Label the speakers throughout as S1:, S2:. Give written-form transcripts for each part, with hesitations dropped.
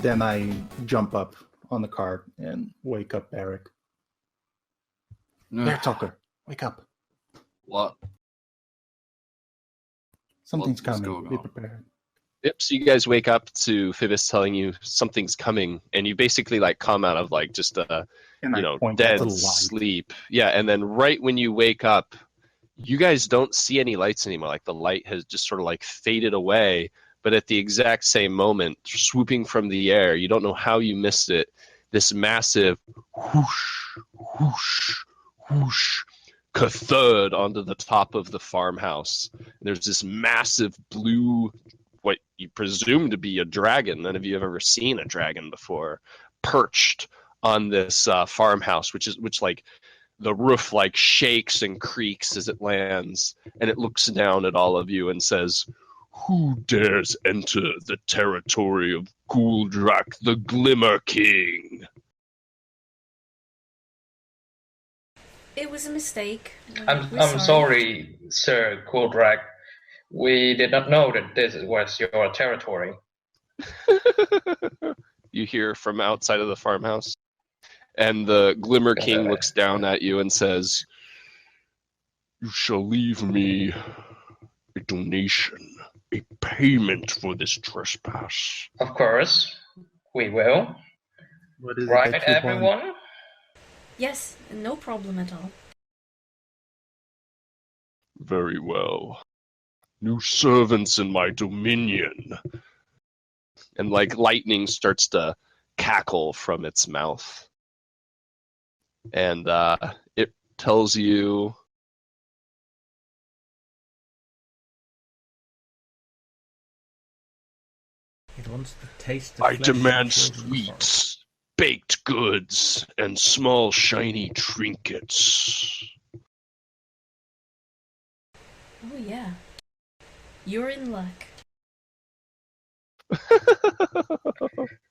S1: then I jump up on the cart and wake up Eric. There, Tucker, wake up.
S2: What?
S1: Something's
S2: What's
S1: coming.
S2: going
S1: Be
S2: on?
S1: prepared.
S3: Yep, so you guys wake up to Phoebus telling you something's coming, and you basically like come out of like just a
S1: And I point at
S3: dead
S1: the light.
S3: sleep. Yeah, and then right when you wake up, you guys don't see any lights anymore. Like the light has just sort of like faded away, but at the exact same moment, swooping from the air, you don't know how you missed it, this massive whoosh, whoosh, whoosh, cathode onto the top of the farmhouse. And there's this massive blue, what you presume to be a dragon. None of you have ever seen a dragon before, perched on this farmhouse, which like the roof like shakes and creaks as it lands, and it looks down at all of you and says, "Who dares enter the territory of Guldrak, the Glimmer King?"
S4: It was a mistake.
S5: I'm sorry, Sir Guldrak. We did not know that this was your territory.
S3: You hear from outside of the farmhouse. And the Glimmer King looks down at you and says, "You shall leave me a donation, a payment for this trespass."
S5: Of course, we will.
S1: What is
S5: Right,
S1: it that you want?
S5: everyone?
S4: Yes, no problem at all.
S3: Very well. New servants in my dominion. And like lightning starts to cackle from its mouth. And it tells you
S6: It wants to taste the
S3: I
S6: flesh of
S3: demand
S6: children of the forest.
S3: sweets, baked goods, and small shiny trinkets.
S4: Oh yeah. You're in luck.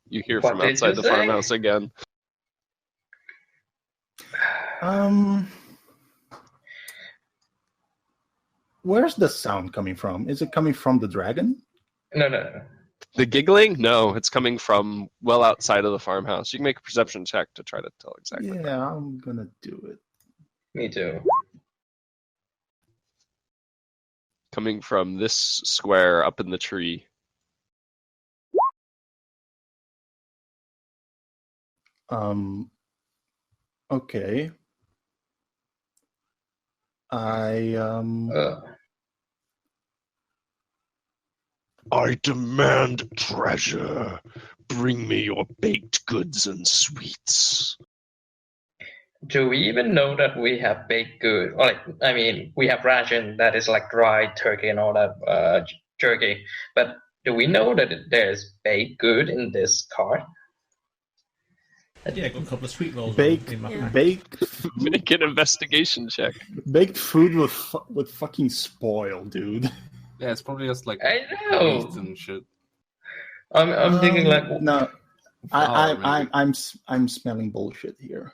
S3: You hear
S5: What
S3: from
S5: did
S3: outside
S5: you
S3: the
S5: say?
S3: farmhouse again.
S1: Where's the sound coming from? Is it coming from the dragon?
S5: No.
S3: The giggling? No, it's coming from well outside of the farmhouse. You can make a perception check to try to tell exactly.
S1: Yeah, I'm gonna do it.
S5: Me too.
S3: Coming from this square up in the tree.
S1: Okay.
S3: I demand treasure. Bring me your baked goods and sweets.
S5: Do we even know that we have baked good? Or we have ration that is like dried turkey and all that jerky. But do we know that there's baked good in this cart?
S6: Yeah, I got a couple of sweet rolls
S1: Baked,
S6: in my
S4: Yeah.
S1: baked,
S3: Make an investigation check.
S1: baked food would fucking spoil, dude.
S2: Yeah, it's probably just like
S5: I know.
S2: meat and shit.
S5: I'm thinking like
S1: No,
S2: Flour, maybe.
S1: I'm smelling bullshit here.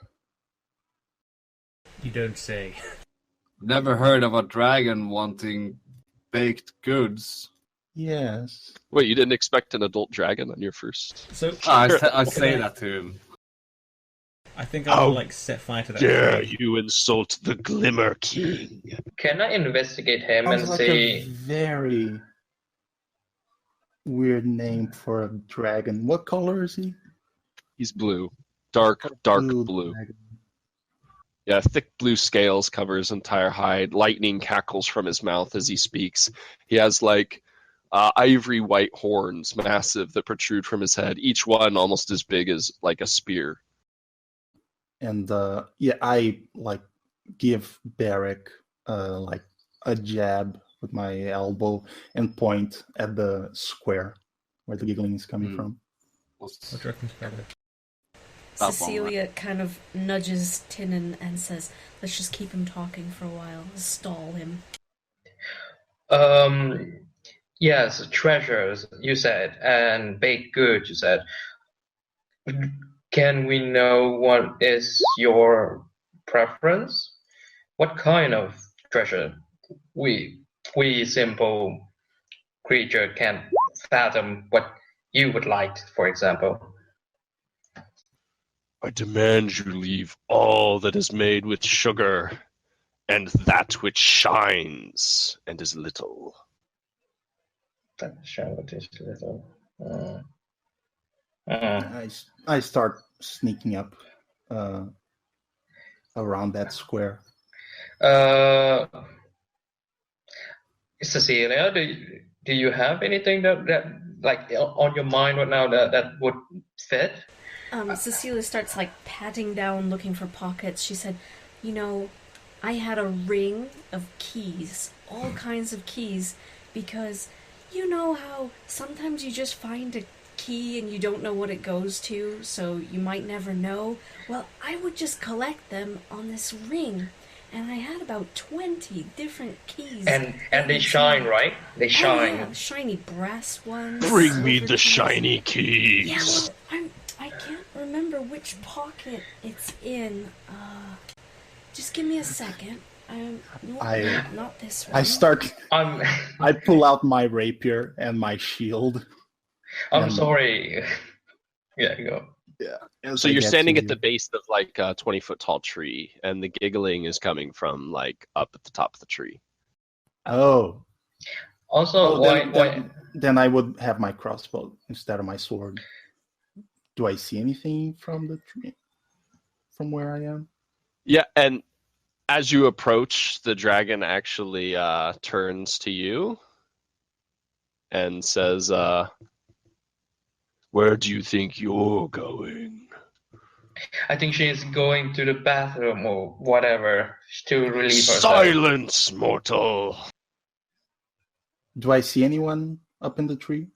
S6: You don't say.
S2: Never heard of a dragon wanting baked goods.
S1: Yes.
S3: Wait, you didn't expect an adult dragon on your first?
S6: So
S2: I say that to him.
S6: I think I will like set fire to that.
S3: Dare
S6: tree.
S3: you insult the Glimmer King?
S5: can I investigate him and
S1: Sounds like a
S5: see?
S1: very weird name for a dragon. What color is he?
S3: He's blue. Dark blue.
S1: dragon.
S3: Yeah, thick blue scales cover his entire hide. Lightning cackles from his mouth as he speaks. He has like ivory white horns, massive, that protrude from his head. Each one almost as big as like a spear.
S1: And I like give Barrick like a jab with my elbow and point at the square where the giggling is coming from.
S6: What do you reckon's better?
S2: That one,
S4: Cecilia kind of nudges Tinnin and says, "Let's just keep him talking for a while. Stall him."
S5: Yes, treasures, you said, and baked goods, you said. Can we know what is your preference? What kind of treasure? We simple creature can't fathom what you would like, for example.
S3: I demand you leave all that is made with sugar, and that which shines and is little.
S5: That show is little.
S1: I start sneaking up around that square.
S5: Cecilia, do you have anything that like on your mind right now that would fit?
S4: Cecilia starts like patting down, looking for pockets. She said, "You know, I had a ring of keys, all kinds of keys, because you know how sometimes you just find a key and you don't know what it goes to, so you might never know. Well, I would just collect them on this ring, and I had about 20 different keys.
S5: And they shine, right? They shine.
S4: Oh, yeah, shiny brass ones.
S3: Bring me
S4: silver
S3: the
S4: keys.
S3: shiny keys.
S4: Yeah, well, I can't remember which pocket it's in. Just give me a second. Not this one.
S1: I start.
S5: I'm
S1: I pull out my rapier and my shield.
S5: I'm sorry. Yeah, go.
S1: Yeah.
S3: So you're standing at the base of like a 20-foot tall tree, and the giggling is coming from like up at the top of the tree.
S1: Oh.
S5: Also,
S1: Then I would have my crossbow instead of my sword. Do I see anything from the tree? From where I am?
S3: Yeah, and as you approach, the dragon actually turns to you and says, where do you think you're going?
S5: I think she's going to the bathroom or whatever to relieve herself.
S3: Silence, mortal!
S1: Do I see anyone up in the tree?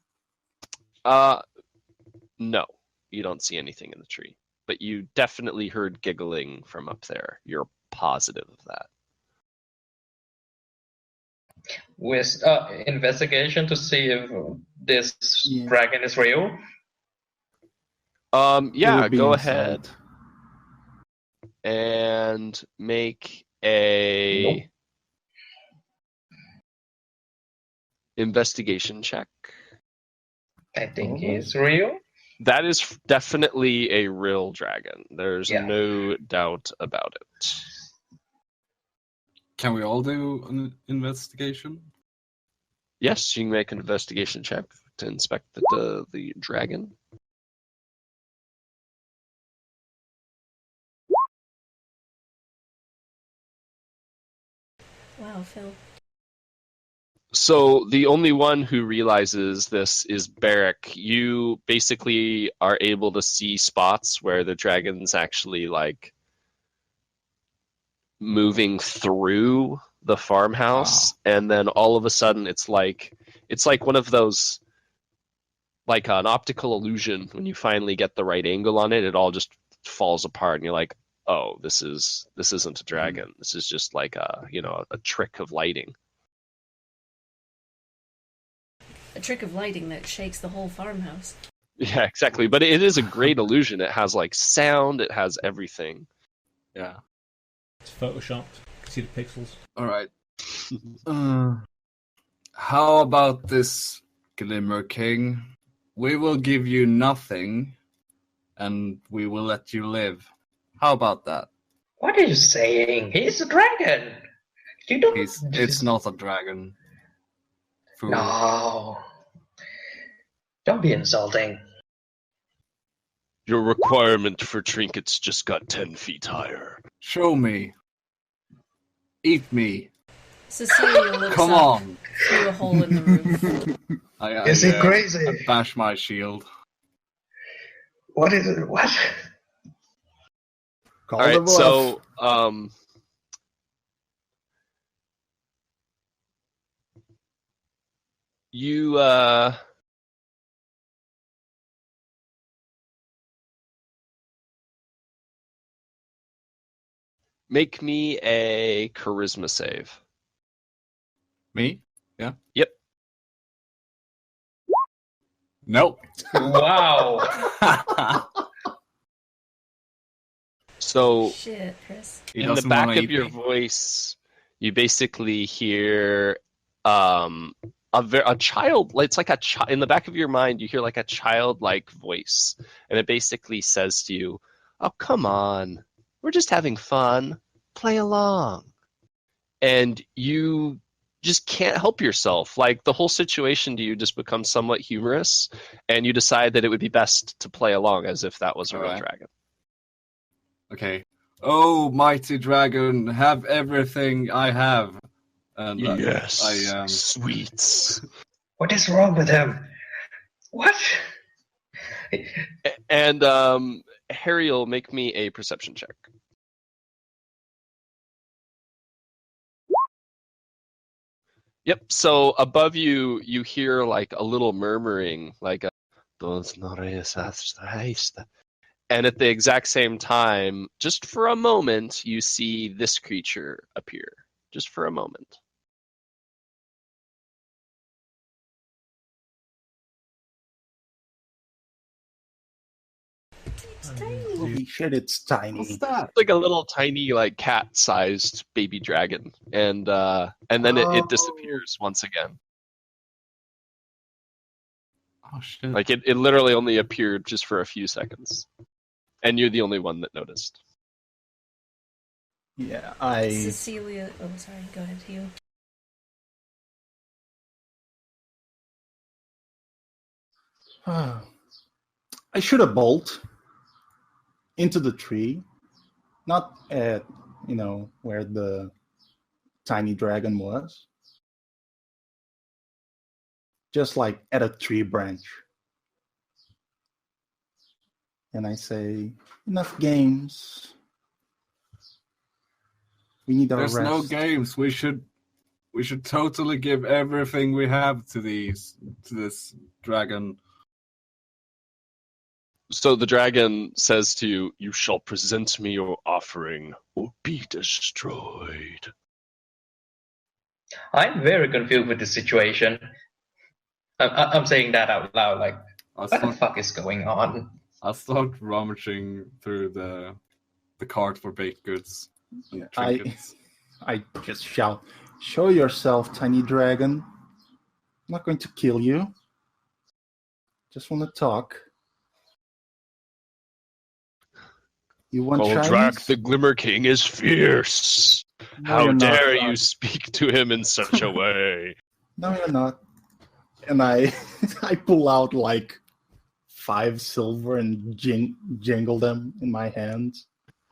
S3: No, you don't see anything in the tree. But you definitely heard giggling from up there. You're positive of that.
S5: With investigation to see if this dragon is real.
S3: Yeah, go ahead and make a investigation check.
S5: I think he's real.
S3: That is definitely a real dragon. There's no doubt about it.
S2: Can we all do an investigation?
S3: Yes, you can make an investigation check to inspect the dragon.
S4: Wow, Phil.
S3: So the only one who realizes this is Barrick. You basically are able to see spots where the dragon's actually like moving through the farmhouse, and then all of a sudden it's like one of those, like an optical illusion. When you finally get the right angle on it, it all just falls apart, and you're like, oh, this isn't a dragon. This is just like a trick of lighting.
S4: A trick of lighting that shakes the whole farmhouse.
S3: Yeah, exactly. But it is a great illusion. It has like sound. It has everything.
S2: Yeah.
S6: It's photoshopped. You can see the pixels.
S2: All right. How about this, Glimmer King? We will give you nothing, and we will let you live. How about that?
S5: What are you saying? He's a dragon. You don't.
S2: It's not a dragon. Fool.
S5: No. Don't be insulting.
S3: Your requirement for trinkets just got 10 feet higher.
S2: Show me. Eat me.
S4: Cecilia looks
S2: Come
S4: up
S2: on.
S4: through a hole in the roof.
S5: Is he crazy?
S2: I bash my shield.
S5: What is it? What?
S1: Call
S3: All
S1: the
S3: right,
S1: bluff.
S3: so you make me a charisma save.
S2: Me? Yeah.
S3: Yep.
S2: Nope.
S5: Wow.
S3: So
S4: Shit, Chris.
S3: in the back of your voice, you basically hear a child. It's like in the back of your mind, you hear like a childlike voice, and it basically says to you, "Oh, come on. We're just having fun. Play along." And you just can't help yourself. Like, the whole situation to you just becomes somewhat humorous, and you decide that it would be best to play along as if that was a real
S2: Alright.
S3: dragon.
S2: Okay. Oh, mighty dragon, have everything I have. And
S3: sweets.
S5: What is wrong with him? What?
S3: And Harry will make me a perception check. Yep, so above you, you hear like a little murmuring, like, and at the exact same time, just for a moment, you see this creature appear. Just for a moment.
S4: It's tiny.
S1: Holy shit, it's tiny.
S2: What's that?
S3: Like a little tiny, like cat-sized baby dragon, and then it disappears once again.
S2: Oh shit.
S3: Like it literally only appeared just for a few seconds, and you're the only one that noticed.
S1: Yeah,
S4: Cecilia. Oh, sorry. Go ahead, Hugh.
S1: I shoot a bolt into the tree, not at, where the tiny dragon was, just like at a tree branch. And I say, enough games. We need our
S2: There's
S1: rest.
S2: no games. We should totally give everything we have to this dragon.
S3: So the dragon says to you, "You shall present me your offering, or be destroyed."
S5: I'm very confused with the situation. I'm saying that out loud, like,
S2: I'll
S5: what the
S2: start,
S5: fuck is going on?
S2: I'll start rummaging through the cart for baked goods and
S1: Yeah,
S2: trinkets.
S1: I just shout, show yourself, tiny dragon. I'm not going to kill you. Just want to talk. You want
S3: Goldrak
S1: shinies?
S3: the Glimmer King is fierce.
S1: No,
S3: How
S1: you're not.
S3: dare you speak to him in such a way?
S1: No, you're not. And I I pull out like 5 silver and jingle them in my hand.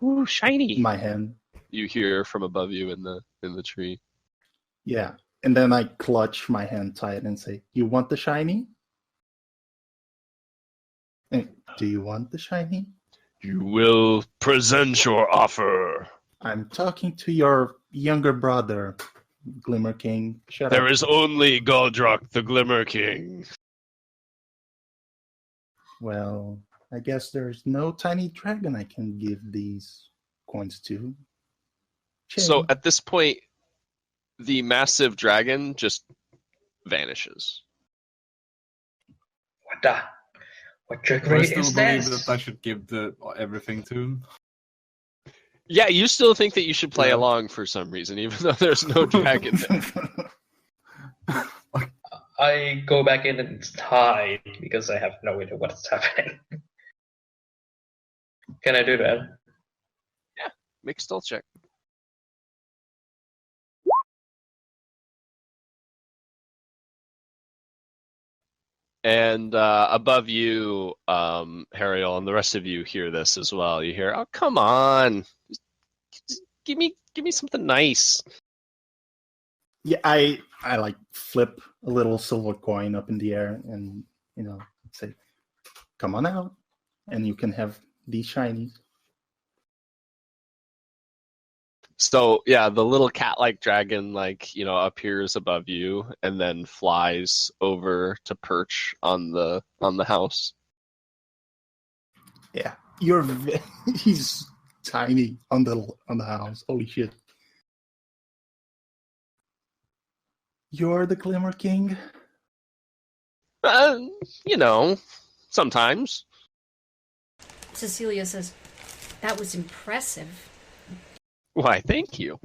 S3: Ooh, shiny!
S1: In my hand.
S3: You hear from above you in the tree.
S1: Yeah. And then I clutch my hand tight and say, you want the shiny? And, do you want the shiny?
S3: You will present your offer.
S1: I'm talking to your younger brother, Glimmer King. Shut
S3: There
S1: up.
S3: is only Goldrak the Glimmer King.
S1: Well, I guess there's no tiny dragon I can give these coins to.
S3: So
S1: Shame.
S3: at this point, the massive dragon just vanishes.
S5: What
S2: Do I
S5: trickery
S2: still
S5: is
S2: believe
S5: this?
S2: that I should give everything to him?
S3: Yeah, you still think that you should play
S2: Yeah.
S3: along for some reason, even though there's no dragon there.
S5: I go back in and hide because I have no idea what's happening. Can I do that?
S3: Make a stealth check. And above you, Hariel, and the rest of you hear this as well. You hear, "Oh, come on, just give me something nice."
S1: Yeah, I like flip a little silver coin up in the air and say, "Come on out, and you can have these shinies."
S3: So yeah, the little cat-like dragon appears above you and then flies over to perch on the house.
S1: Yeah, he's tiny on the house. Holy shit! You're the Glimmer King.
S3: Sometimes.
S4: Cecilia says, "That was impressive."
S3: Why, thank you.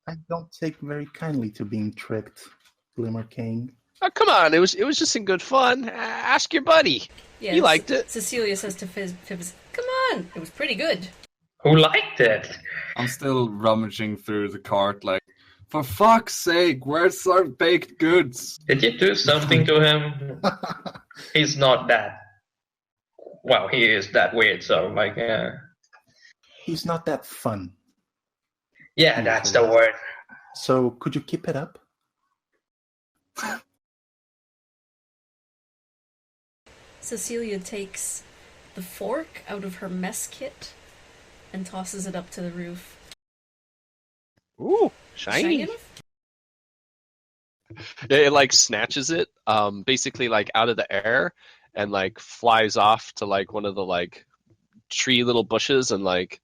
S1: I don't take very kindly to being tricked, Glimmer King.
S3: Oh, come on, it was just in good fun. Ask your buddy.
S4: Yes.
S3: He liked it.
S4: Cecilia says to Fibbs, "Come on, it was pretty good."
S5: Who liked it?
S2: I'm still rummaging through the cart, like, for fuck's sake, where's our baked goods?
S5: Did you do something to him? He's not that. Well, he is that weird. So like,
S1: He's not that fun.
S5: yeah, that's the word.
S1: So could you keep it up?
S4: Cecilia takes the fork out of her mess kit and tosses it up to the roof.
S3: Ooh, shiny.
S4: enough?
S3: It like snatches it, basically like out of the air, and like flies off to like one of the like tree little bushes, and like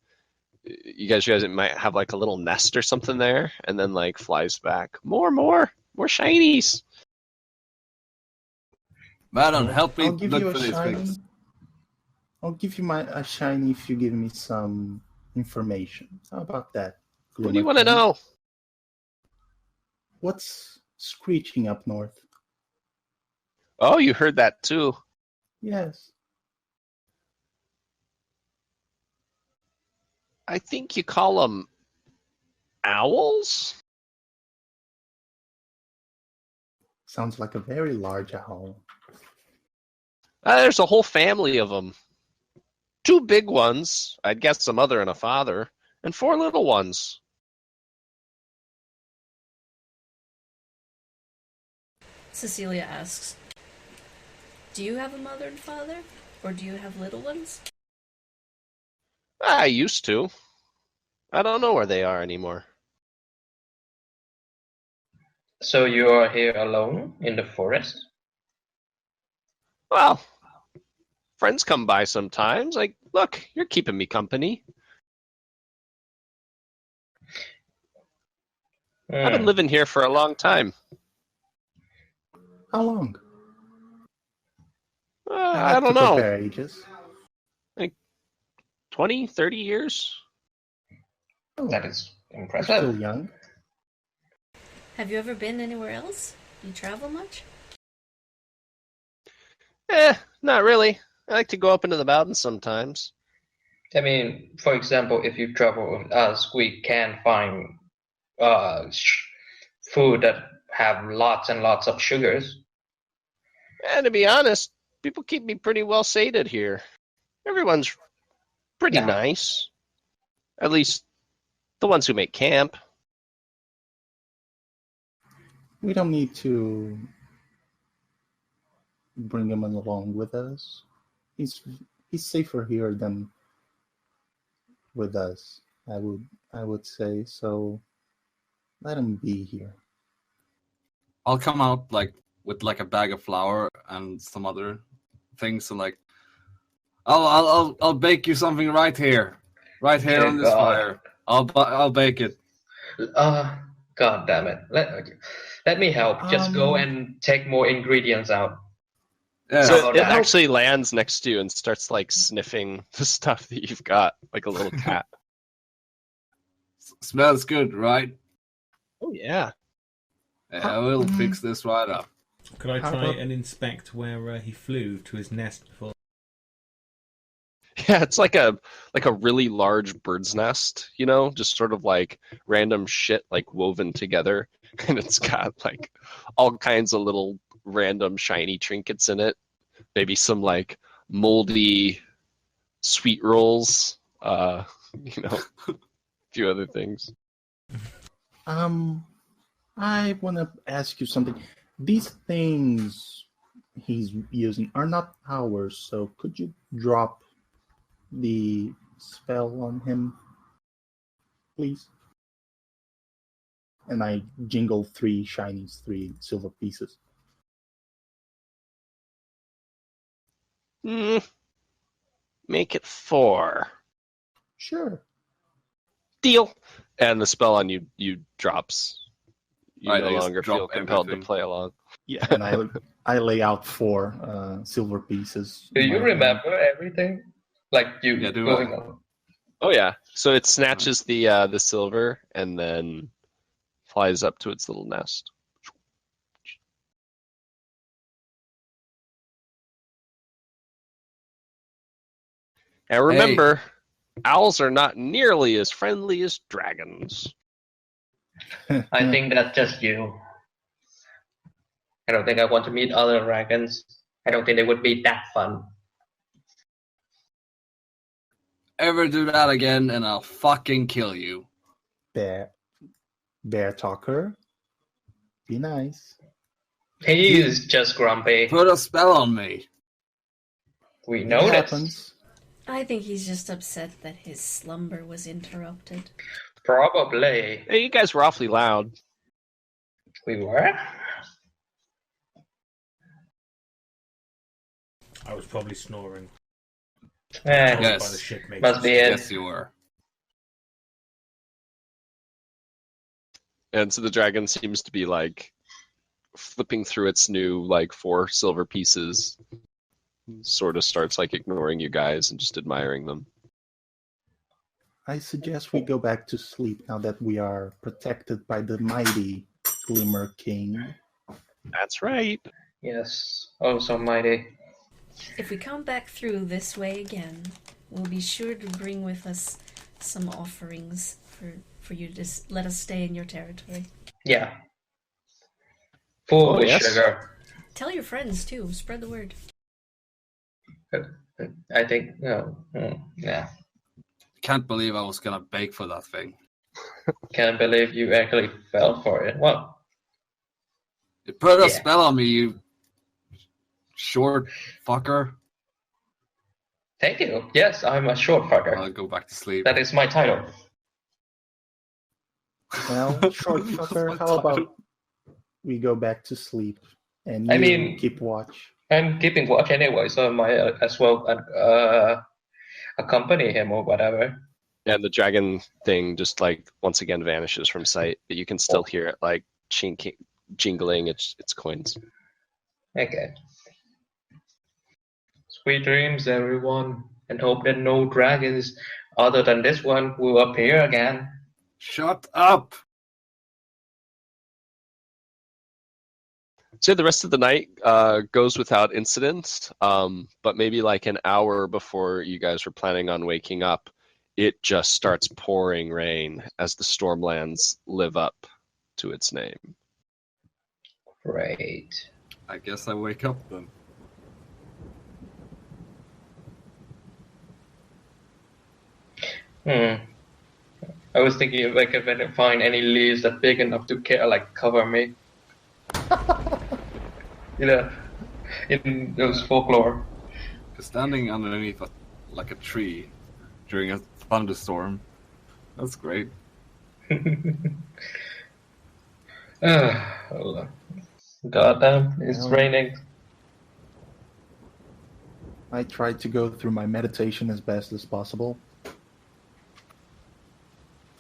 S3: you guys might have like a little nest or something there, and then like flies back. More shinies.
S2: Madam, help me
S1: I'll give
S2: look
S1: you
S2: for
S1: a
S2: these
S1: shiny.
S2: things.
S1: I'll give you a shiny if you give me some information. How about that?
S3: What do you want to know?
S1: What's screeching up north?
S3: Oh, you heard that too.
S1: Yes.
S3: I think you call them owls.
S1: Sounds like a very large owl.
S3: There's a whole family of them. 2 big ones, I'd guess a mother and a father, and 4 little ones.
S4: Cecilia asks, "Do you have a mother and father? Or do you have little ones?"
S3: I used to. I don't know where they are anymore.
S5: So you are here alone in the forest?
S3: Well, friends come by sometimes. Like, look, you're keeping me company. I've been living here for a long time.
S1: How long?
S3: I
S1: like
S3: don't
S1: to
S3: know.
S1: compare ages.
S3: 20, 30 years?
S1: Oh,
S5: That is
S1: you're
S5: impressive.
S1: still young.
S4: Have you ever been anywhere else? Do you travel much?
S3: Not really. I like to go up into the mountains sometimes.
S5: I mean, for example, if you travel with us, we can find food that have lots and lots of sugars.
S3: And to be honest, people keep me pretty well sated here. Everyone's pretty
S5: Yeah.
S3: nice. At least the ones who make camp.
S1: We don't need to bring him along with us. He's safer here than with us. I would say so. Let him be here.
S2: I'll come out like with like a bag of flour and some other things, and like, I'll bake you something right here on this
S5: God.
S2: fire. I'll bake it.
S5: God damn it! Let me help. Just go and take more ingredients out.
S2: Yeah.
S3: So
S5: about
S3: it
S5: that?
S3: actually lands next to you and starts like sniffing the stuff that you've got, like a little cat.
S2: Smells good, right?
S3: Oh yeah.
S2: I will fix this right up.
S6: Could I
S1: How
S6: try
S1: about-
S6: and inspect where he flew to his nest before?
S3: Yeah, it's like a really large bird's nest, you know, just sort of like random shit like woven together, and it's got like all kinds of little random shiny trinkets in it. Maybe some like moldy sweet rolls, you know, a few other things.
S1: I want to ask you something. These things he's using are not ours, so could you drop the spell on him, please? And I jingle 3 shinies, 3 silver pieces.
S3: Make it 4.
S1: Sure.
S3: Deal. And the spell on you drops. You
S2: Right,
S3: no
S2: I just
S3: longer
S2: drop
S3: feel compelled
S2: everything.
S3: to play along.
S1: Yeah, and I lay out 4 silver pieces.
S5: Do
S1: in
S5: you
S1: my hand.
S5: remember everything? Like you
S2: Yeah, do
S5: going
S2: I?
S5: on?
S3: Oh yeah. So it snatches the silver and then flies up to its little nest. And remember, owls are not nearly as friendly as dragons.
S5: I think that's just you. I don't think I want to meet other dragons. I don't think they would be that fun.
S2: Ever do that again, and I'll fucking kill you.
S1: Bear talker. Be nice.
S5: He is just grumpy.
S2: Put a spell on me.
S5: We
S1: It
S5: noticed.
S1: happens.
S4: I think he's just upset that his slumber was interrupted.
S5: Probably.
S3: Hey, you guys were awfully loud.
S5: We were?
S6: I was probably snoring.
S5: Eh,
S2: Yes.
S6: By the shipmates.
S5: Must be it.
S2: Yes, you were.
S3: And so the dragon seems to be like flipping through its new like 4 silver pieces. Sort of starts like ignoring you guys and just admiring them.
S1: I suggest we go back to sleep now that we are protected by the mighty Glimmer King.
S3: That's right.
S5: Yes. Oh, so mighty.
S4: If we come back through this way again, we'll be sure to bring with us some offerings for you to let us stay in your territory.
S5: Yeah. Full
S3: Oh,
S5: with
S3: yes.
S5: sugar.
S4: Tell your friends too. Spread the word.
S5: I think, no. Yeah.
S2: Can't believe I was gonna bake for that thing.
S5: Can't believe you actually fell for it. Well,
S2: You put a
S5: Yeah.
S2: spell on me, you short fucker.
S5: thank you. Yes, I'm a short fucker.
S2: I'll go back to sleep.
S5: That is my title.
S1: Well, short
S2: That's
S1: fucker,
S2: my
S1: how
S2: title.
S1: about we go back to sleep and
S5: I
S1: you
S5: mean-
S1: keep watch?
S5: I'm keeping watch anyway, so I might as well accompany him or whatever.
S3: And the dragon thing just like once again vanishes from sight, but you can still hear it like jingling its coins.
S5: Okay. Sweet dreams, everyone, and hope that no dragons other than this one will appear again.
S2: Shut up!
S3: So the rest of the night goes without incident, but maybe like an hour before you guys were planning on waking up, it just starts pouring rain as the Stormlands live up to its name.
S5: Great.
S2: I guess I wake up then.
S5: I was thinking if I could find any leaves that big enough to cover me. You know, in those folklore.
S2: Standing underneath like a tree during a thunderstorm. That's great.
S5: Goddamn, it's
S1: Well,
S5: raining.
S1: I try to go through my meditation as best as possible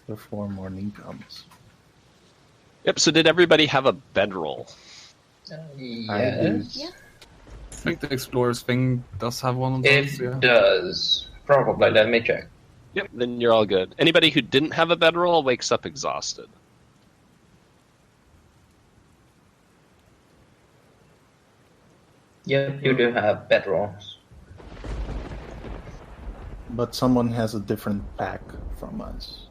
S1: before morning comes.
S3: Yep, so did everybody have a bedroll?
S5: Yes.
S4: Yeah.
S2: I think the explorer's thing does have one of
S5: It
S2: those. Yeah.
S5: does. Probably. Let me check.
S3: Yep, then you're all good. Anybody who didn't have a bedroll wakes up exhausted.
S5: Yep, you do have bedrolls.
S1: But someone has a different pack from us.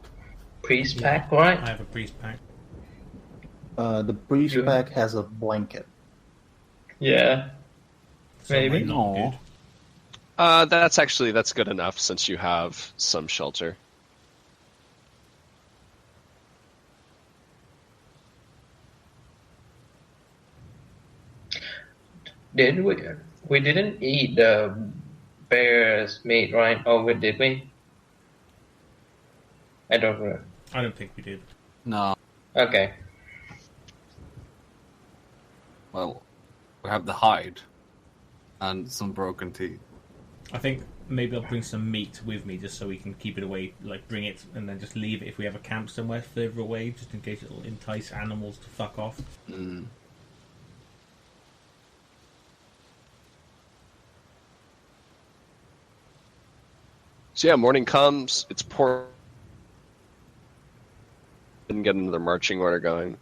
S5: Priest
S6: Yeah.
S5: pack, right?
S6: I have a priest pack.
S1: The priest
S5: Yeah.
S1: pack has a blanket.
S5: Yeah.
S6: So it
S5: Maybe.
S6: might not be
S2: No.
S6: good.
S3: That's good enough since you have some shelter.
S5: Did we? We didn't eat the bear's meat, right? Or did we? I don't know.
S6: I don't think we did.
S2: No.
S5: Okay.
S2: Well, we have the hide and some broken teeth.
S6: I think maybe I'll bring some meat with me just so we can keep it away, like bring it and then just leave it if we have a camp somewhere further away, just in case it'll entice animals to fuck off.
S2: Mm.
S3: So yeah, morning comes, it's pouring. Didn't get another marching order going.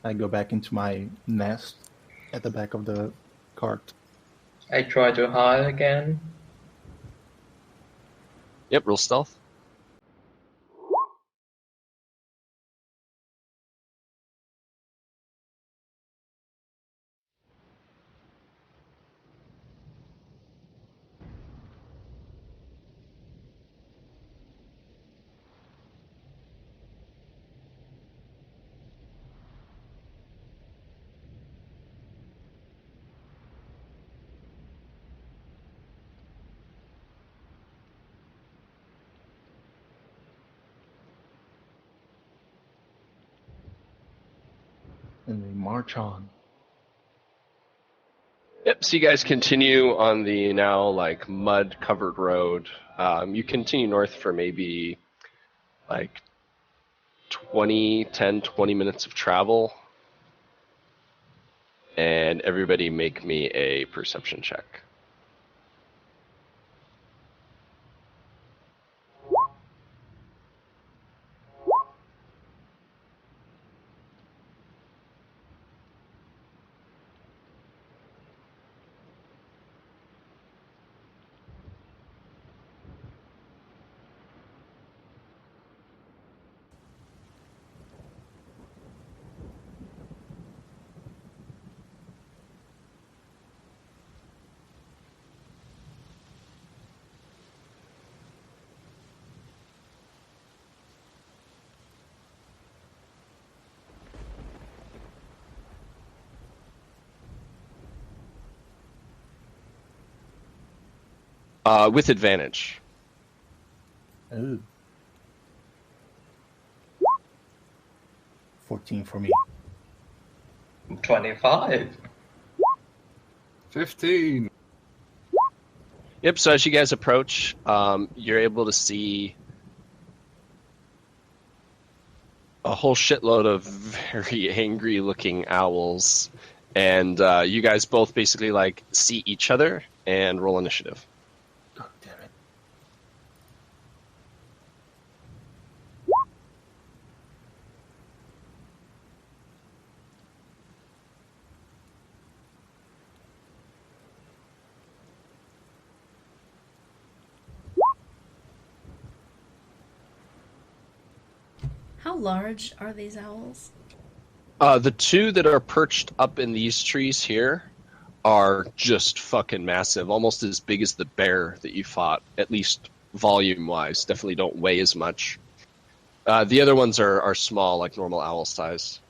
S1: I go back into my nest at the back of the cart.
S5: I try to hide again.
S3: Yep, roll stealth.
S1: And we march on.
S3: Yep, so you guys continue on the now like mud covered road. You continue north for maybe like 20 minutes of travel. And everybody make me a perception check. With advantage.
S1: Ooh. 14 for me.
S5: 25.
S2: 15.
S3: Yep, so as you guys approach, you're able to see a whole shitload of very angry looking owls. And you guys both basically like see each other and roll initiative.
S1: God damn it.
S4: How large are these owls?
S3: The two that are perched up in these trees here are just fucking massive, almost as big as the bear that you fought, at least volume-wise. Definitely don't weigh as much. The other ones are small, like normal owl size.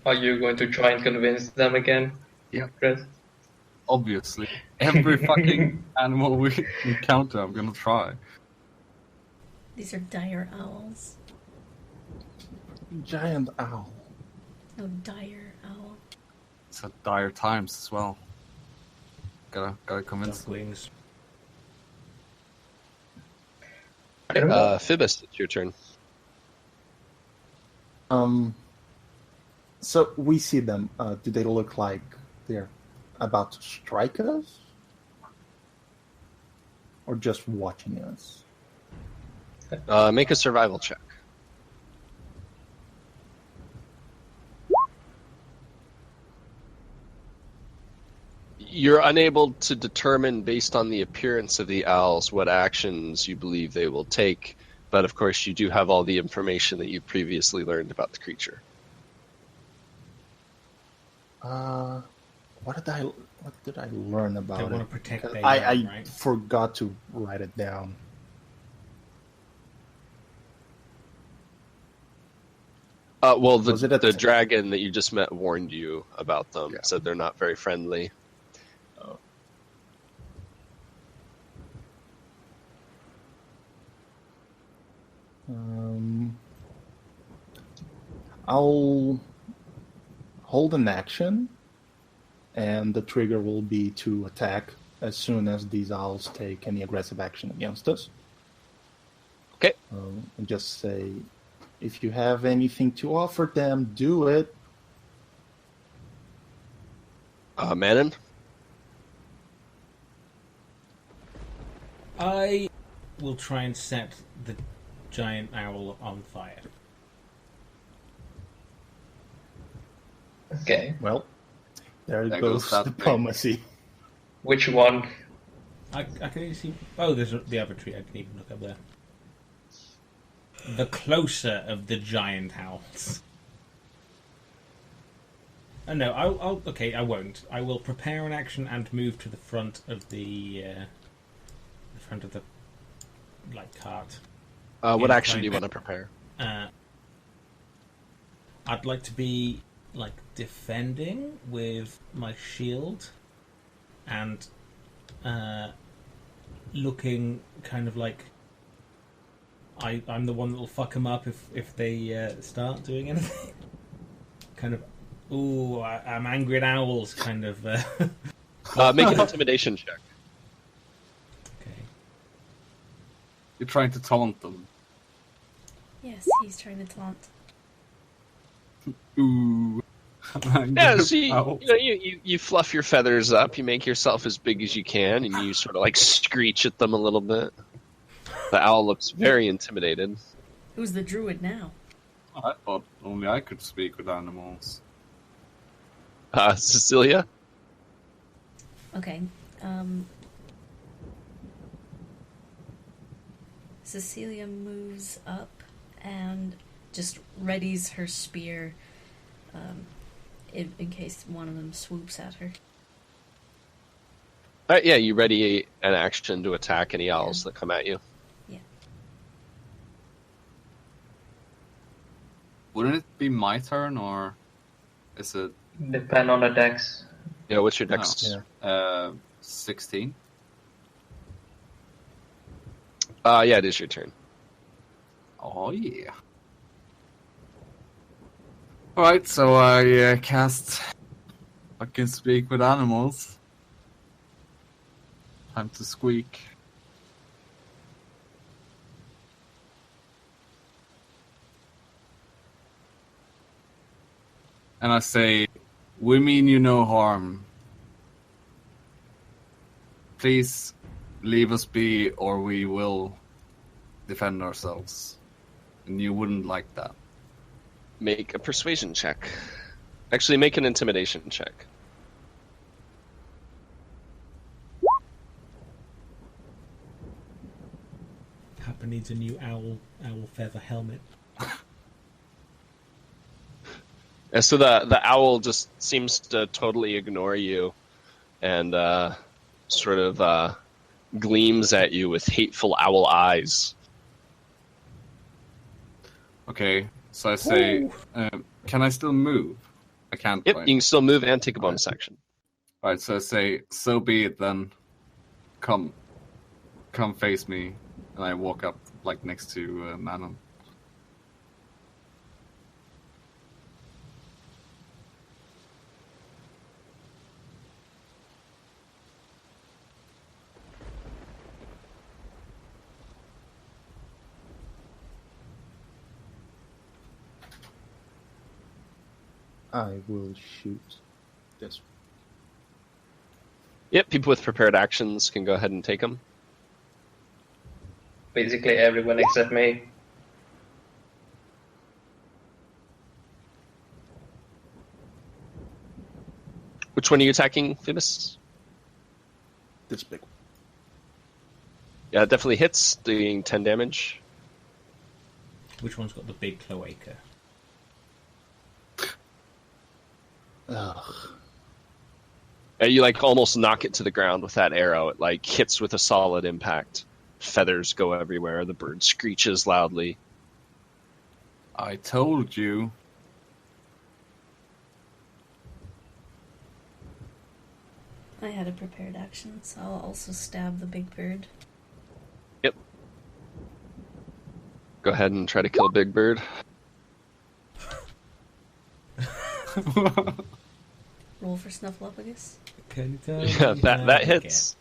S5: Are you going to try and convince them again?
S2: Yeah.
S5: Chris?
S2: Obviously. Every fucking animal we encounter, I'm gonna try.
S4: These are dire owls.
S1: Giant owl.
S4: No, dire owl.
S2: It's at dire times as well. Gotta convince them.
S6: Ducklings.
S3: Phoebus, it's your turn.
S1: So we see them. Do they look like they're about to strike us? Or just watching us?
S3: Make a survival check. You're unable to determine, based on the appearance of the owls, what actions you believe they will take, but of course you do have all the information that you previously learned about the creature.
S1: What did I learn about
S6: They
S1: it?
S6: want to protect their
S1: I
S6: young, right?
S1: forgot to write it down.
S3: Well,
S1: Was it
S3: the dragon that you just met warned you about them,
S1: Yeah.
S3: said they're not very friendly.
S1: I'll hold an action, and the trigger will be to attack as soon as these owls take any aggressive action against us.
S3: Okay.
S1: And just say, if you have anything to offer them, do it.
S3: Manon?
S6: I will try and set the giant owl on fire.
S5: Okay.
S1: Well, there
S2: There
S1: goes
S2: goes that thing.
S1: diplomacy.
S5: Which one?
S6: I can even see. Oh, there's the other tree. I can even look up there. The closer of the giant owls. Oh, no, I'll. Okay, I won't. I will prepare an action and move to the front of the cart.
S3: What
S6: Yeah,
S3: action do you
S6: fine.
S3: want to prepare?
S6: I'd like to be defending with my shield and looking kind of like I'm the one that'll fuck them up if they start doing anything. Kind of, ooh, I'm angry at owls. Kind of.
S3: Make an intimidation check.
S6: Okay.
S2: You're trying to taunt them.
S4: Yes, he's trying to taunt.
S2: Ooh.
S3: Yeah, so you fluff your feathers up, you make yourself as big as you can, and you sort of like screech at them a little bit. The owl looks very intimidated.
S4: Who's the druid now?
S2: I thought only I could speak with animals.
S3: Cecilia?
S4: Okay. Cecilia moves up and just readies her spear in case one of them swoops at her.
S3: Yeah, you ready an action to attack any owls that come at you.
S4: Yeah.
S2: Wouldn't it be my turn, or is it
S5: Depend on the dex.
S3: Yeah, what's your dex?
S1: Yeah.
S2: 16?
S3: Yeah, it is your turn.
S2: Oh yeah. Alright, so I cast I can speak with animals. Time to squeak. And I say, we mean you no harm. Please leave us be, or we will defend ourselves. And you wouldn't like that.
S3: Make a persuasion check. Actually, make an intimidation check.
S6: Papa needs a new owl feather helmet.
S3: And so the owl just seems to totally ignore you and sort of gleams at you with hateful owl eyes.
S2: Okay, so I say, can I still move? I can't.
S3: Yep,
S2: right?
S3: you can still move and take a bonus action.
S2: Alright, so I say, so be it then. Come face me. And I walk up, like, next to Manon.
S1: I will shoot this.
S3: Yep, people with prepared actions can go ahead and take them.
S5: Basically everyone except me.
S3: Which one are you attacking, Phoebus?
S1: This big one.
S3: Yeah, it definitely hits, doing 10 damage.
S6: Which one's got the big cloaca?
S1: Ugh.
S3: You like almost knock it to the ground with that arrow. It like hits with a solid impact. Feathers go everywhere. The bird screeches loudly.
S2: I told you.
S4: I had a prepared action, so I'll also stab the big bird.
S3: Yep. Go ahead and try to kill Big Bird.
S4: Roll for Snuffleupagus.
S6: Can you tell
S3: Yeah,
S6: me
S3: that
S6: how
S3: hits.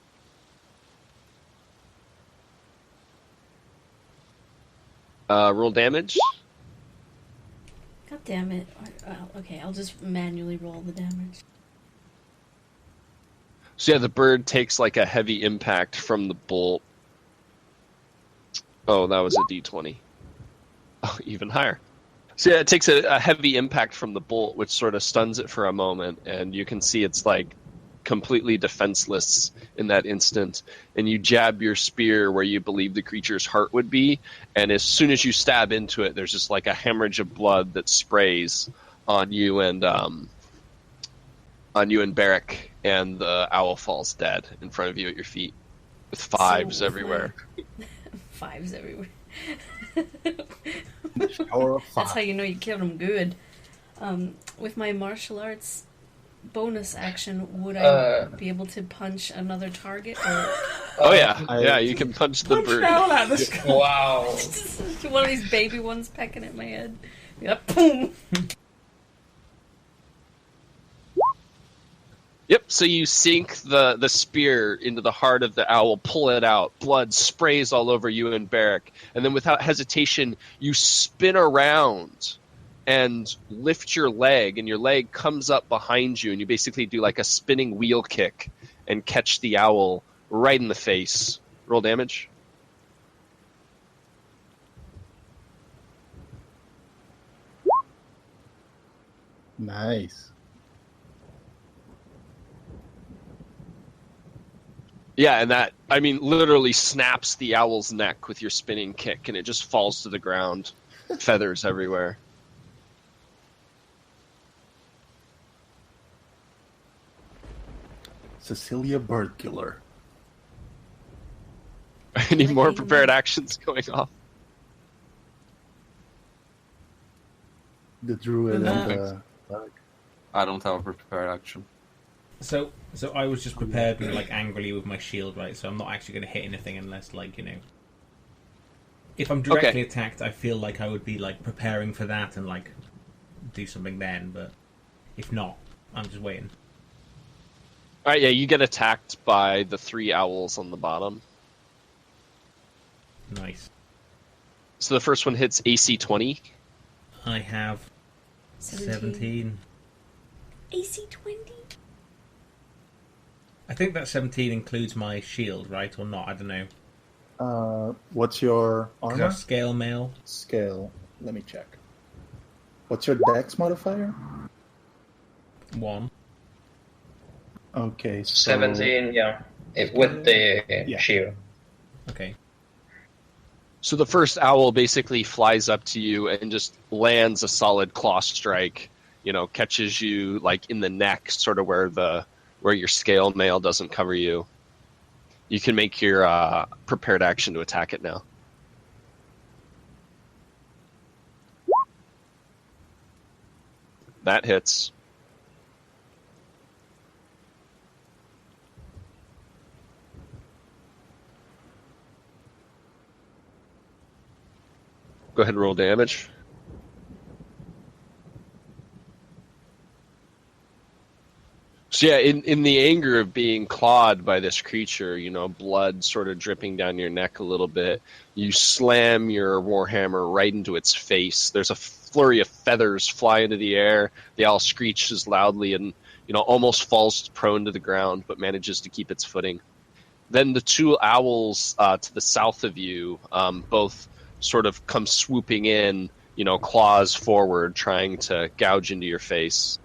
S3: Roll damage.
S4: God damn it. Okay, I'll just manually roll the damage.
S3: So yeah, the bird takes like a heavy impact from the bolt. Oh, that was a d20. Oh, even higher. So yeah, it takes a heavy impact from the bolt, which sort of stuns it for a moment, and you can see it's like completely defenseless in that instant. And you jab your spear where you believe the creature's heart would be, and as soon as you stab into it, there's just like a hemorrhage of blood that sprays on you and Barrick, and the owl falls dead in front of you at your feet with fives everywhere.
S4: Fives everywhere.
S1: Shower of
S4: That's how
S1: fire.
S4: you know you killed him good. With my martial arts bonus action, would I be able to punch another target? Or
S3: Oh yeah,
S1: I-
S3: yeah, you can punch the bird.
S6: Owl out of the sky.
S5: Wow.
S4: one of these baby ones pecking at my head? Yeah, boom!
S3: Yep, so you sink the spear into the heart of the owl, pull it out, blood sprays all over you and Barrick, and then without hesitation, you spin around and lift your leg, and your leg comes up behind you, and you basically do like a spinning wheel kick and catch the owl right in the face. Roll damage.
S1: Nice.
S3: Yeah, and that, I mean, literally snaps the owl's neck with your spinning kick, and it just falls to the ground, feathers everywhere.
S1: Cecilia Birdkiller.
S3: Any
S4: Like
S3: more
S4: being
S3: prepared
S4: nice.
S3: actions going off?
S1: The druid
S4: No.
S1: and the...
S2: I don't have a prepared action.
S6: So I was just prepared and like angrily with my shield, right? So I'm not actually going to hit anything unless, like, you know, if I'm directly attacked, I feel like I would be like preparing for that and like do something then. But if not, I'm just waiting.
S3: All right, yeah, you get attacked by the 3 owls on the bottom.
S6: Nice.
S3: So the first one hits AC 20.
S6: I have 17.
S4: AC 20?
S6: I think that 17 includes my shield, right, or not? I don't know.
S1: What's your
S6: 'Cause
S1: armor?
S6: I've scale mail.
S1: Scale. Let me check. What's your dex modifier?
S6: 1.
S1: Okay, so...
S5: 17, yeah. With the
S1: Yeah.
S5: shield.
S6: Okay.
S3: So the first owl basically flies up to you and just lands a solid claw strike, you know, catches you like in the neck, sort of where your scale mail doesn't cover you. You can make your prepared action to attack it now. That hits. Go ahead and roll damage. So yeah, in the anger of being clawed by this creature, you know, blood sort of dripping down your neck a little bit, you slam your warhammer right into its face. There's a flurry of feathers fly into the air. The owl screeches loudly and, you know, almost falls prone to the ground, but manages to keep its footing. Then the 2 owls to the south of you both sort of come swooping in, you know, claws forward, trying to gouge into your face.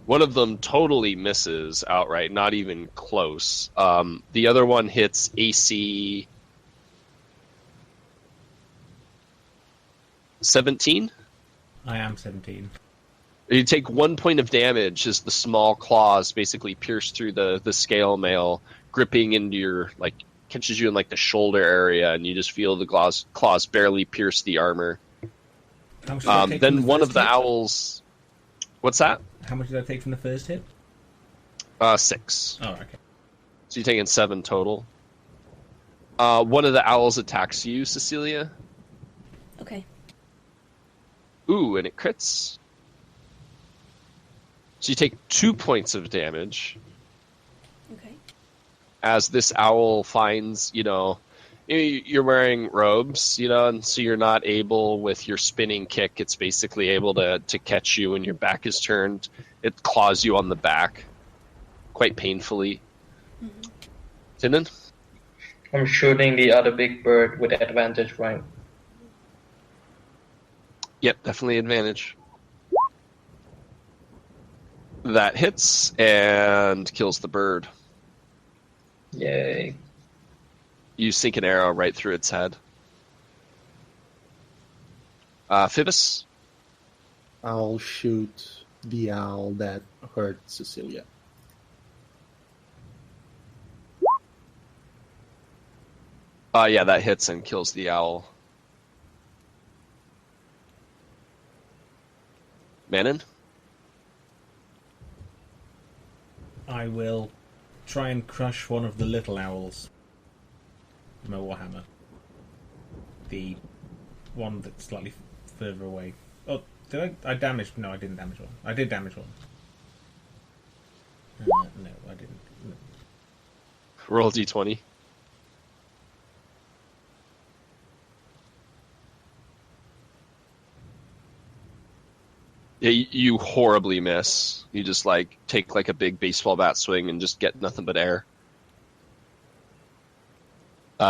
S3: One of them totally misses outright, not even close. The other one hits AC 17.
S6: I am 17.
S3: You take 1 point of damage as the small claws basically pierce through the scale mail, gripping into your, like, catches you in like the shoulder area, and you just feel the claws barely pierce the armor.
S6: How much did I take from
S3: Then one
S6: first
S3: of the
S6: hit?
S3: owls. What's that?
S6: How much did I take from the first hit?
S3: 6.
S6: Oh, okay.
S3: So you're taking 7 total. One of the owls attacks you, Cecilia.
S4: Okay.
S3: Ooh, and it crits. So you take 2 points of damage
S4: Okay.
S3: as this owl finds, you know, you're wearing robes, you know, and so you're not able, with your spinning kick, it's basically able to catch you when your back is turned. It claws you on the back quite painfully.
S4: Mm-hmm.
S3: Tinnen?
S5: I'm shooting the other big bird with advantage, right?
S3: Yep, definitely advantage. That hits and kills the bird.
S5: Yay.
S3: You sink an arrow right through its head. Phoebus?
S1: I'll shoot the owl that hurt Cecilia.
S3: Yeah, that hits and kills the owl. Manon?
S6: I will try and crush one of the little owls. My warhammer. The one that's slightly further away. Oh, did I damaged? No, I didn't damage one. I did damage one. No, I didn't. No.
S3: Roll d20. Yeah, you horribly miss. You just like take like a big baseball bat swing and just get nothing but air.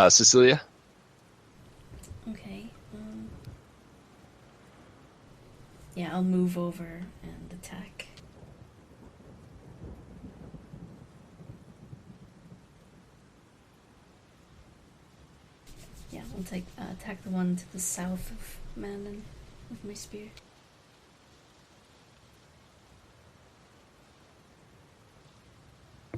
S3: Cecilia?
S4: Okay. Yeah, I'll move over and attack. Yeah, I'll attack the one to the south of Manon with my spear.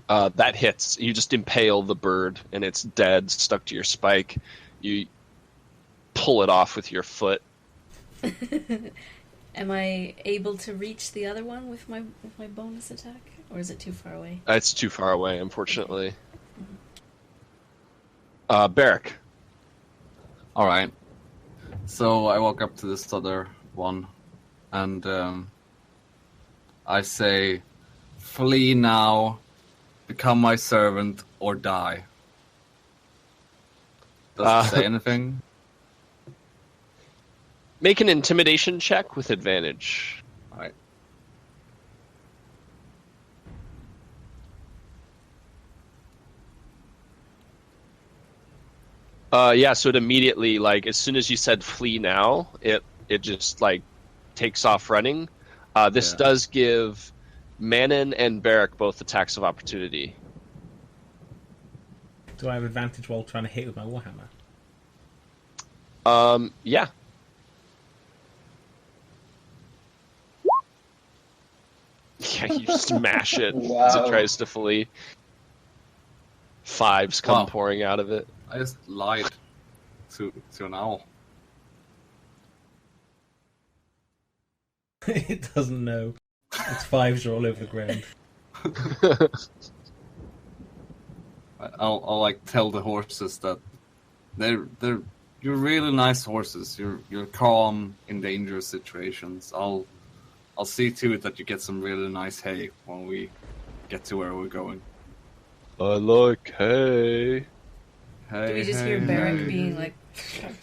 S3: That hits. You just impale the bird and it's dead, stuck to your spike. You pull it off with your foot.
S4: Am I able to reach the other one with my bonus attack, or is it too far away?
S3: It's too far away, unfortunately. Barrick.
S2: All right. So I walk up to this other one, and I say, "Flee now, become my servant, or die." Does it say anything?
S3: Make an intimidation check with advantage.
S2: All right.
S3: Yeah, so it immediately, like, as soon as you said flee now, it just, like, takes off running. This does give Manon and Barrick both attacks of opportunity.
S6: Do I have advantage while trying to hit with my warhammer?
S3: Yeah. Yeah, you smash it as it
S5: Wow.
S3: tries to flee. Fives come
S2: Wow.
S3: pouring out of it.
S2: I just lied to an owl.
S6: It doesn't know. Its fives are all over the ground.
S2: I'll like tell the horses that you're really nice horses. You're calm in dangerous situations. I'll see to it that you get some really nice hay when we get to where we're going.
S3: I like hay.
S2: Hey,
S4: Do we just
S2: hey,
S4: hear Barrick
S2: hey.
S4: being like,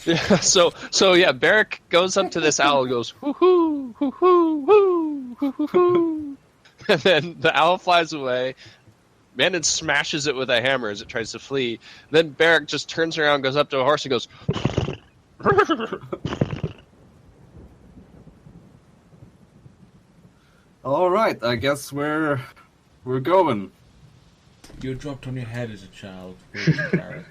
S3: Yeah, so yeah, Barrick goes up to this owl and goes, hoo hoo, hoo hoo, hoo, hoo hoo hoo. And then the owl flies away. Manon smashes it with a hammer as it tries to flee. Then Barrick just turns around, goes up to a horse, and goes.
S2: All right, I guess we're going.
S6: You were dropped on your head as a child, Barrick.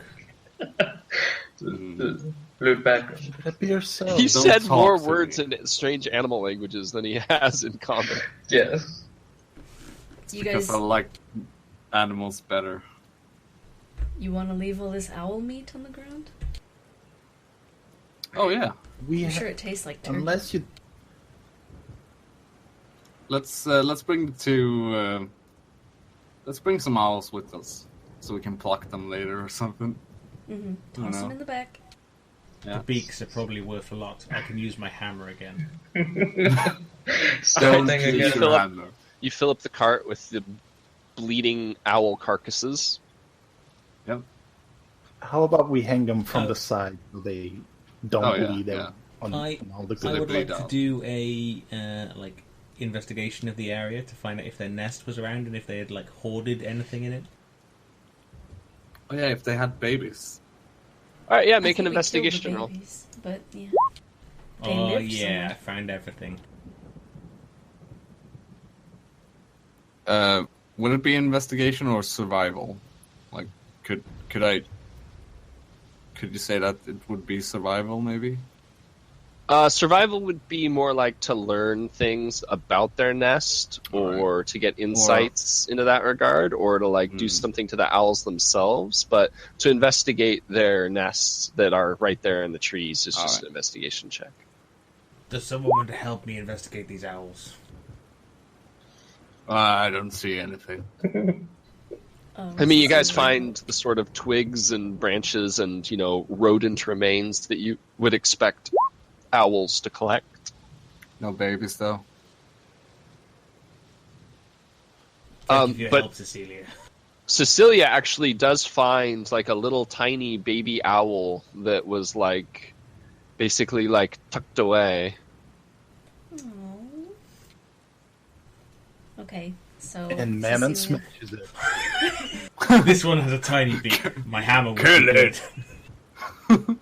S5: Loot back.
S1: Happy yourself.
S3: He
S2: Don't
S3: said
S2: talk
S3: more
S2: to
S3: words
S2: me.
S3: in strange animal languages than he has in common.
S5: Yes.
S4: you
S2: Because
S4: guys,
S2: I like animals better.
S4: you want to leave all this owl meat on the ground?
S2: Oh yeah,
S1: We
S4: I'm
S1: ha-
S4: sure it tastes like turkey.
S1: unless you
S2: let's bring the two. Let's bring some owls with us so we can pluck them later or something.
S4: Mm-hmm.
S2: I
S4: Toss them
S2: know.
S4: in the back.
S2: Yeah.
S6: The beaks are probably worth a lot. I can use my hammer again.
S2: Don't
S5: Starting
S2: use
S5: again.
S3: Philip.
S2: your handler.
S3: You fill up the cart with the bleeding owl carcasses.
S2: Yep.
S1: how about we hang them from
S6: Oh.
S1: the side so they don't
S2: Oh, yeah,
S1: bleed
S2: yeah.
S1: out on
S6: I-
S1: all the
S2: So
S6: I
S2: they
S6: would
S2: bleed
S6: like to
S2: out.
S6: do a like investigation of the area to find out if their nest was around and if they had like hoarded anything in it.
S2: Oh yeah, if they had babies.
S3: All right, yeah,
S4: I
S3: make an
S4: think we killed the
S3: investigation roll.
S4: babies, but yeah. They
S6: Oh
S4: lived
S6: yeah, I
S4: somewhere.
S6: found everything.
S2: Would it be investigation or survival? Like, could I? Could you say that it would be survival, maybe?
S3: Survival would be more like to learn things about their nest, or to get insights into that regard, or to like do something to the owls themselves. But to investigate their nests that are right there in the trees is just an investigation check.
S6: Does someone want to help me investigate these owls?
S2: I don't see anything.
S3: I mean, you guys find the sort of twigs and branches and, you know, rodent remains that you would expect owls to collect.
S2: No babies, though.
S6: Thank you for your
S3: But
S6: help, Cecilia.
S3: Cecilia actually does find like a little tiny baby owl that was like basically like tucked away.
S4: Aw. Okay, so.
S1: And Mammon
S4: Cecilia-
S1: smashes it.
S6: This one has a tiny beak. My hammer would be
S2: Kill
S6: good.
S2: it.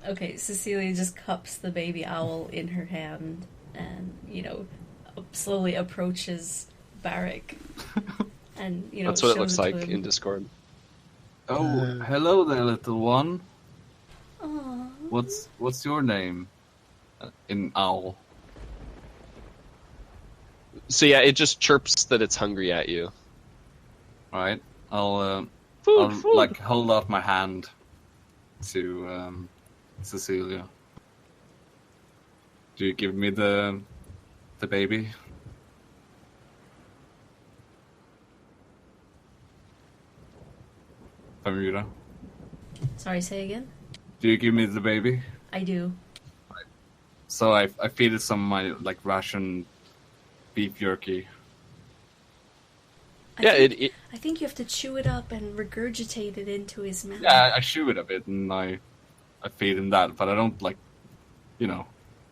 S4: Okay, Cecilia just cups the baby owl in her hand and, slowly approaches Barrick. And,
S3: That's what it
S4: shows
S3: looks like
S4: to him.
S3: in Discord.
S2: Oh, hello there, little one.
S4: Aw.
S2: What's your name? In owl.
S3: So yeah, it just chirps that it's hungry at you.
S2: All right. I'll
S3: Food, food.
S2: like hold out my hand to Cecilia. Do you give me the baby? Bermuda.
S4: Sorry, say again?
S2: Do you give me the baby?
S4: I do.
S2: So I feed it some of my like ration beef jerky.
S4: I think you have to chew it up and regurgitate it into his mouth.
S2: Yeah, I chew it a bit and I feed him that, but I don't like, I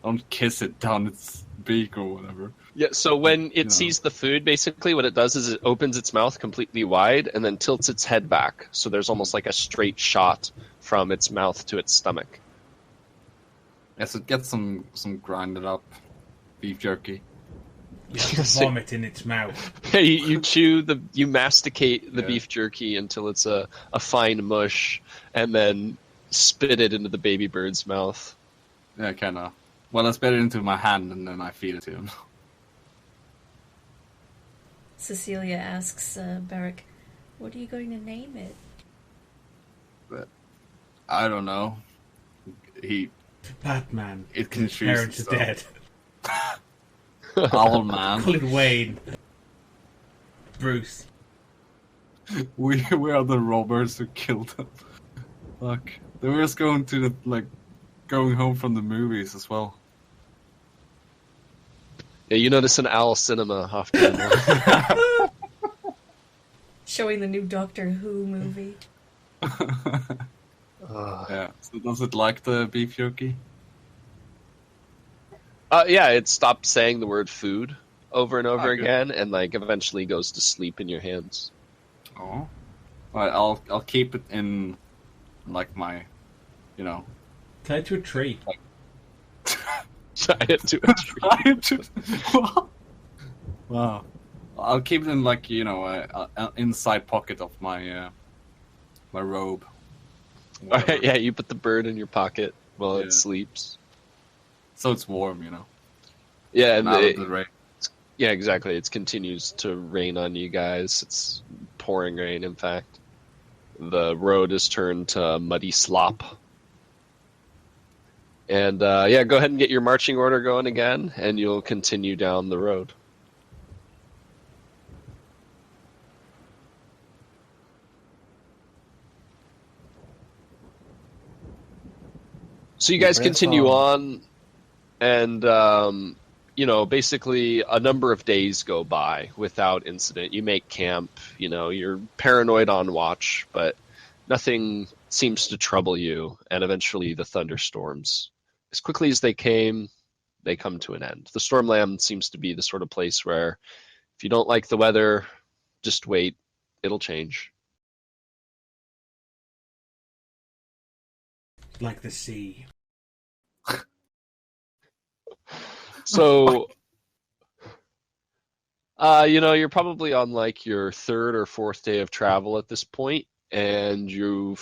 S2: don't kiss it down its beak or whatever.
S3: Yeah, so when it
S2: No.
S3: sees the food, basically what it does is it opens its mouth completely wide and then tilts its head back. So there's almost like a straight shot from its mouth to its stomach.
S2: Yes, it gets some grinded up beef jerky.
S6: You have to vomit in its mouth.
S3: you masticate the
S2: Yeah.
S3: beef jerky until it's a fine mush, and then spit it into the baby bird's mouth.
S2: Yeah, kind of. Well, I spit it into my hand and then I feed it to him.
S4: Cecilia asks Barrick, what are you going to name it?
S2: But I don't know.
S6: Batman.
S2: It can
S6: His
S2: choose
S6: parents are
S2: stuff.
S6: dead.
S2: Owl man.
S6: Call it Wayne. Bruce.
S2: We are the robbers who killed them. Fuck. They were just going to going home from the movies as well.
S3: Yeah, you notice an owl cinema often.
S4: Showing the new Doctor Who movie.
S2: Yeah. So does it like the beef jerky?
S3: Yeah, it stopped saying the word food over and over
S2: Okay.
S3: again, and like eventually goes to sleep in your hands.
S2: Oh. Alright, I'll keep it in like my,
S6: Tied to a tree.
S3: Tie it to a tree.
S2: Wow. I'll keep it in like a inside pocket of my my robe.
S3: All right, yeah, you put the bird in your pocket while
S2: Yeah.
S3: it sleeps.
S2: So it's warm,
S3: Yeah, and
S2: out of the rain.
S3: yeah, exactly. It continues to rain on you guys. It's pouring rain, in fact. The road is turned to muddy slop. And yeah, go ahead and get your marching order going again, and you'll continue down the road. So you guys
S1: Press
S3: continue
S1: on.
S3: on, and basically a number of days go by without incident. You make camp, you're paranoid on watch, but nothing seems to trouble you, and eventually the thunderstorms, as quickly as they came, they come to an end. The Stormland seems to be the sort of place where if you don't like the weather, just wait, it'll change.
S6: Like the sea.
S3: So, you're probably on like your third or fourth day of travel at this point, and the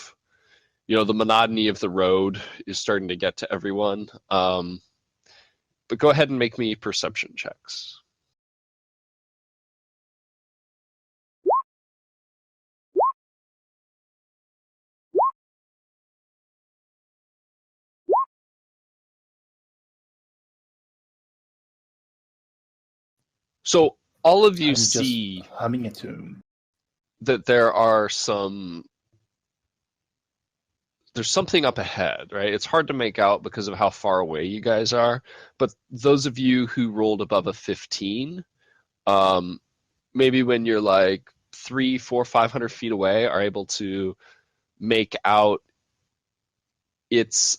S3: monotony of the road is starting to get to everyone. But go ahead and make me perception checks. So all of you
S1: I'm
S3: see
S1: just humming a tune.
S3: that there's something up ahead, right? It's hard to make out because of how far away you guys are, but those of you who rolled above a 15, maybe when you're like 300, 400, 500 feet away, are able to make out it's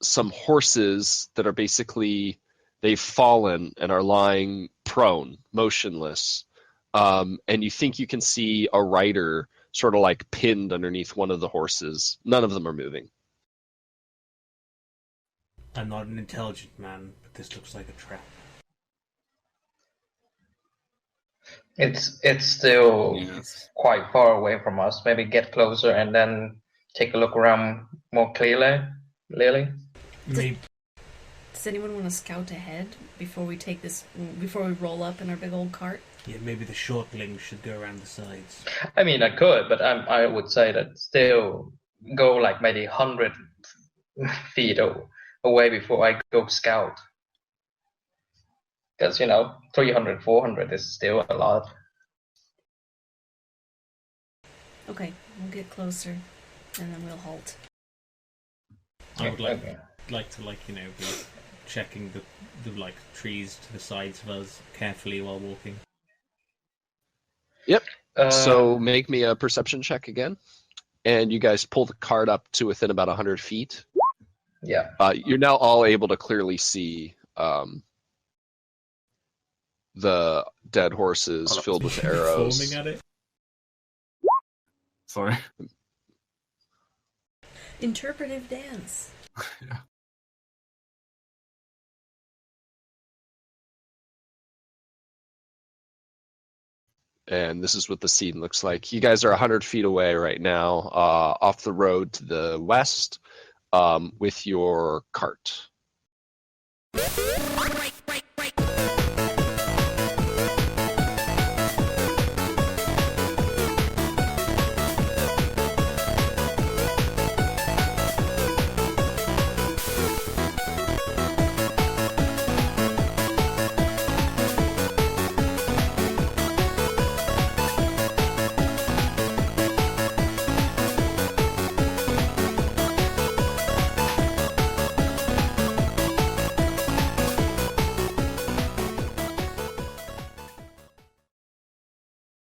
S3: some horses that are basically, they've fallen and are lying prone, motionless. And you think you can see a rider sort of like pinned underneath one of the horses. None of them are moving.
S6: I'm not an intelligent man, but this looks like a trap.
S5: It's still
S2: Yes.
S5: quite far away from us. Maybe get closer and then take a look around more clearly. Lily?
S6: Maybe
S4: Does anyone want to scout ahead before we roll up in our big old cart?
S6: Yeah, maybe the shortling should go around the sides.
S5: I mean, I could, but I would say that still go like maybe 100 feet away before I go scout. Because, 300, 400 is still a lot.
S4: Okay, we'll get closer, and then we'll halt.
S6: I would
S5: Okay.
S6: like to be checking the like trees to the sides of us carefully while walking.
S3: Yep.
S5: Uh,
S3: So make me a perception check again. And you guys pull the cart up to within about 100 feet.
S5: yeah.
S3: You're now all able to clearly see the dead horses filled with arrows.
S6: Foaming at it.
S2: Sorry.
S4: Interpretive dance.
S3: And this is what the scene looks like. You guys are 100 feet away right now, off the road to the west, with your cart.